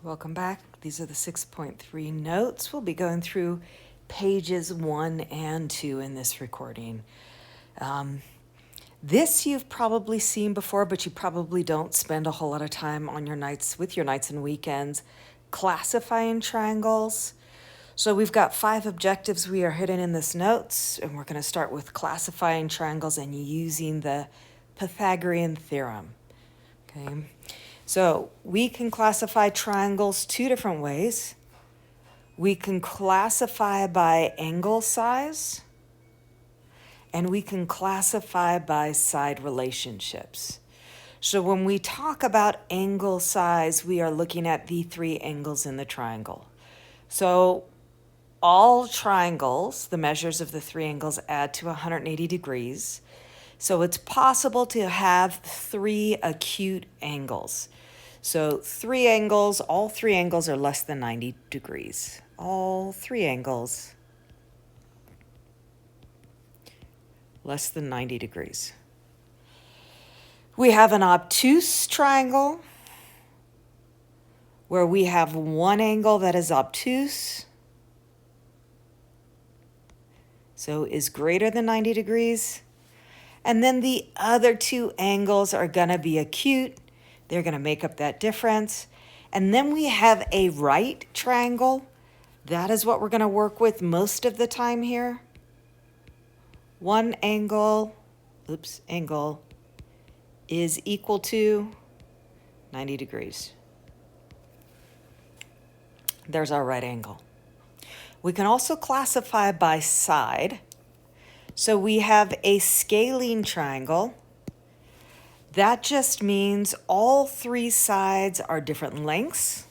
Welcome back. These are the 6.3 notes. We'll be going through pages 1 and 2 in this recording. This you've probably seen before, but you probably don't spend a whole lot of time on your nights and weekends classifying triangles. So we've got 5 objectives we are hitting in this notes, and we're going to start with classifying triangles and using the Pythagorean theorem. Okay. So we can classify triangles 2 different ways. We can classify by angle size, and we can classify by side relationships. So when we talk about angle size, we are looking at the 3 angles in the triangle. So all triangles, the measures of the 3 angles add to 180 degrees. So it's possible to have 3 acute angles. So 3 angles, all 3 angles are less than 90 degrees. All 3 angles less than 90 degrees. We have an obtuse triangle where we have 1 angle that is obtuse, so is greater than 90 degrees. And then the other 2 angles are going to be acute. They're going to make up that difference. And then we have a right triangle. That is what we're going to work with most of the time here. 1 angle is equal to 90 degrees. There's our right angle. We can also classify by side. So we have a scalene triangle. That just means all 3 sides are different lengths.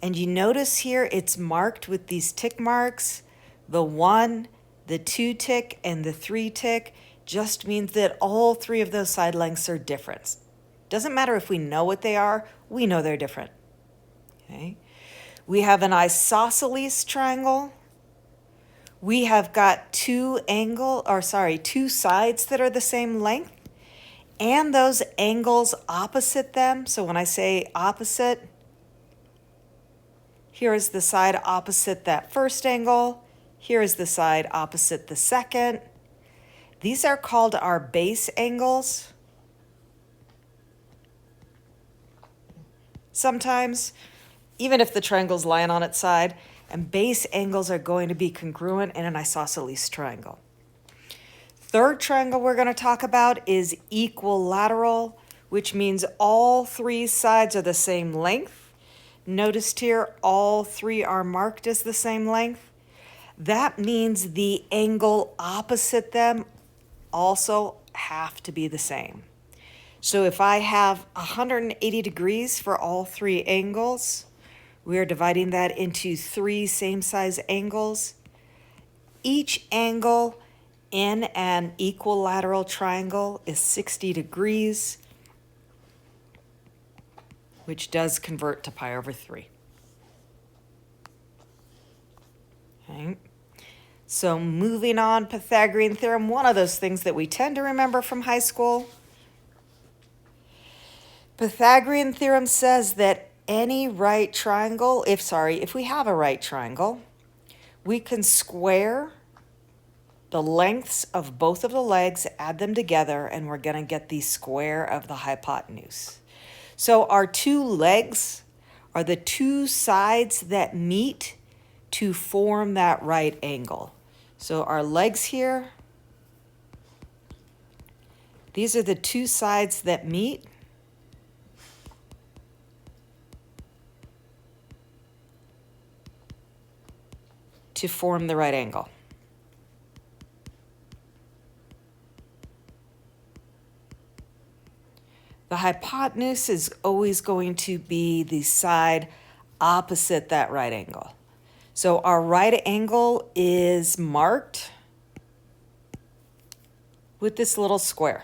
And you notice here it's marked with these tick marks. The 1, the 2 tick, and the 3 tick just means that all 3 of those side lengths are different. Doesn't matter if we know what they are, we know they're different. Okay. We have an isosceles triangle. We have got 2 sides that are the same length, and those angles opposite them. So when I say opposite, here is the side opposite that first angle. Here is the side opposite the second. These are called our base angles. Sometimes, even if the triangle's lying on its side, and base angles are going to be congruent in an isosceles triangle. Third triangle we're going to talk about is equilateral, which means all 3 sides are the same length. Notice here all 3 are marked as the same length. That means the angle opposite them also have to be the same. So if I have 180 degrees for all 3 angles, we are dividing that into 3 same size angles. Each angle in an equilateral triangle is 60 degrees, which does convert to pi over 3. Okay. So moving on, Pythagorean theorem, one of those things that we tend to remember from high school. Pythagorean theorem says that any right triangle, if we have a right triangle, we can square the lengths of both of the legs, add them together, and we're going to get the square of the hypotenuse. So our 2 legs are the 2 sides that meet to form that right angle. So our legs here, these are the 2 sides that meet. To form the right angle. The hypotenuse is always going to be the side opposite that right angle. So our right angle is marked with this little square.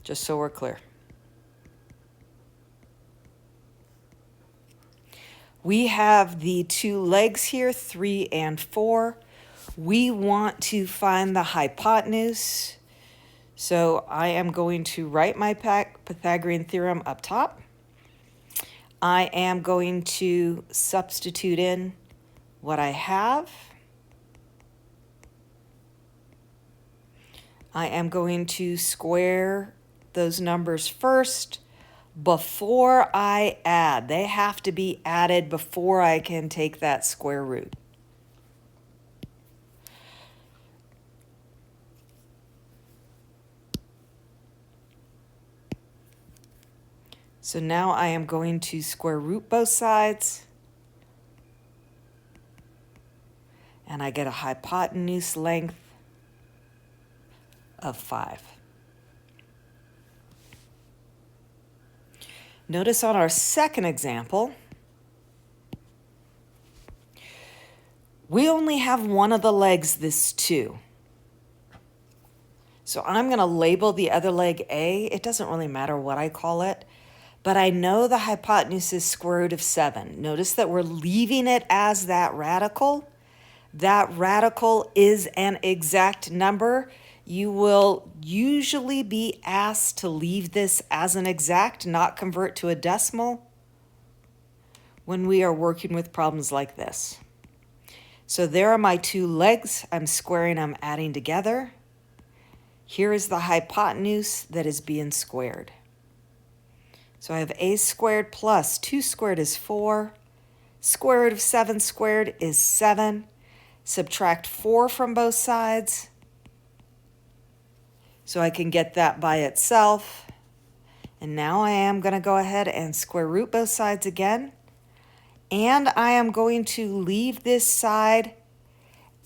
Just so we're clear. We have the 2 legs here, 3 and 4. We want to find the hypotenuse. So I am going to write my Pythagorean theorem up top. I am going to substitute in what I have. I am going to square those numbers first before I add. They have to be added before I can take that square root. So now I am going to square root both sides. And I get a hypotenuse length of 5. Notice on our second example, we only have one of the legs this 2. So I'm going to label the other leg A. It doesn't really matter what I call it, but I know the hypotenuse is square root of 7. Notice that we're leaving it as that radical. That radical is an exact number. You will usually be asked to leave this as an exact, not convert to a decimal when we are working with problems like this. So there are my 2 legs. I'm squaring, I'm adding together. Here is the hypotenuse that is being squared. So I have a squared plus 2 squared is 4. Square root of 7 squared is 7. Subtract 4 from both sides. So I can get that by itself. And now I am going to go ahead and square root both sides again. And I am going to leave this side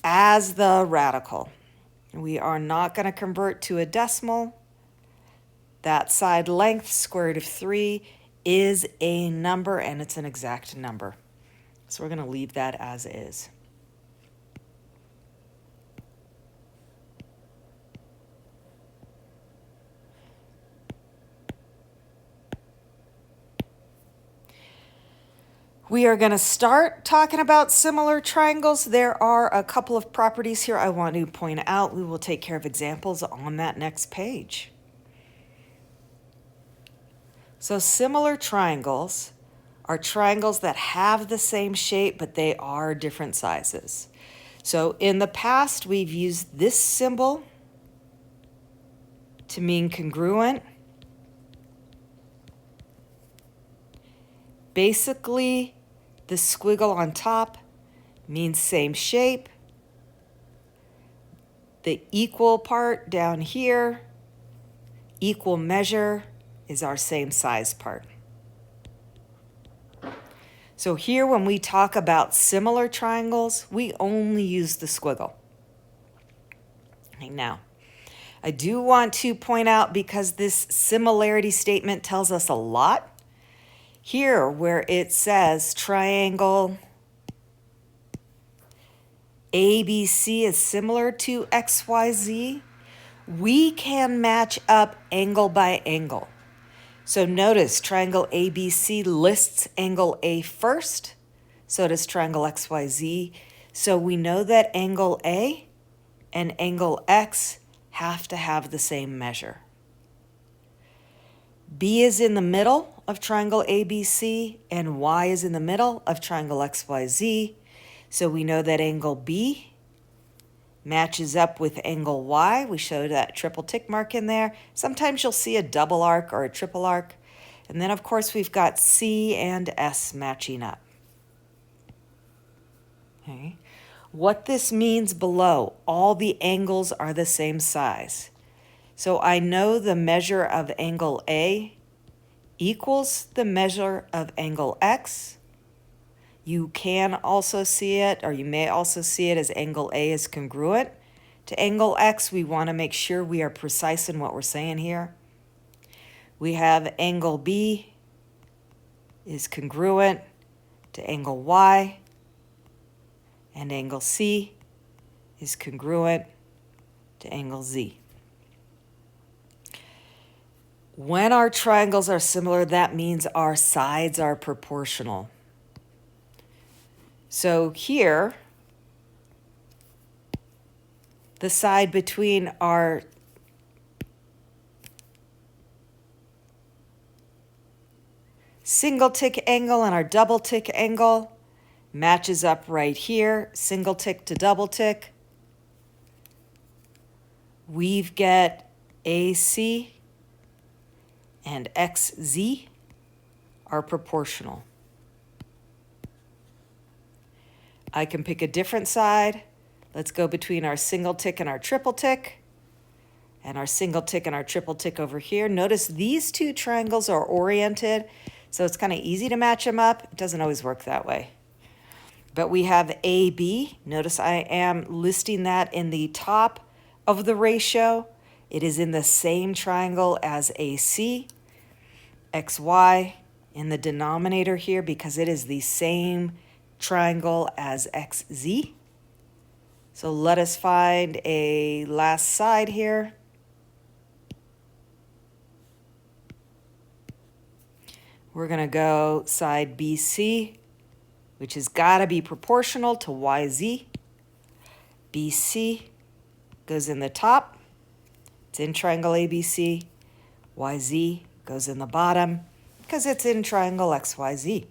as the radical. We are not going to convert to a decimal. That side length, square root of 3, is a number, and it's an exact number. So we're going to leave that as is. We are going to start talking about similar triangles. There are a couple of properties here I want to point out. We will take care of examples on that next page. So similar triangles are triangles that have the same shape, but they are different sizes. So in the past, we've used this symbol to mean congruent. Basically, the squiggle on top means same shape. The equal part down here, equal measure, is our same size part. So here when we talk about similar triangles, we only use the squiggle. Now, I do want to point out, because this similarity statement tells us a lot, here where it says triangle ABC is similar to XYZ, we can match up angle by angle. So notice triangle ABC lists angle A first, so does triangle XYZ. So we know that angle A and angle X have to have the same measure. B is in the middle of triangle ABC, and Y is in the middle of triangle XYZ. So we know that angle B matches up with angle Y. We showed that triple tick mark in there. Sometimes you'll see a double arc or a triple arc. And then, of course, we've got C and S matching up. Okay. What this means below, all the angles are the same size. So I know the measure of angle A equals the measure of angle X. You can also see it, or you may also see it as angle A is congruent to angle X. We want to make sure we are precise in what we're saying here. We have angle B is congruent to angle Y, and angle C is congruent to angle Z. When our triangles are similar, that means our sides are proportional. So here, the side between our single tick angle and our double tick angle matches up right here, single tick to double tick. We've got AC and XZ are proportional. I can pick a different side. Let's go between our single tick and our triple tick, and our single tick and our triple tick over here. Notice these two triangles are oriented, so it's kind of easy to match them up. It doesn't always work that way. But we have AB. Notice I am listing that in the top of the ratio. It is in the same triangle as AC. XY in the denominator here because it is the same triangle as XZ. So let us find a last side here. We're going to go side BC, which has got to be proportional to YZ. BC goes in the top. It's in triangle ABC. YZ goes in the bottom because it's in triangle XYZ.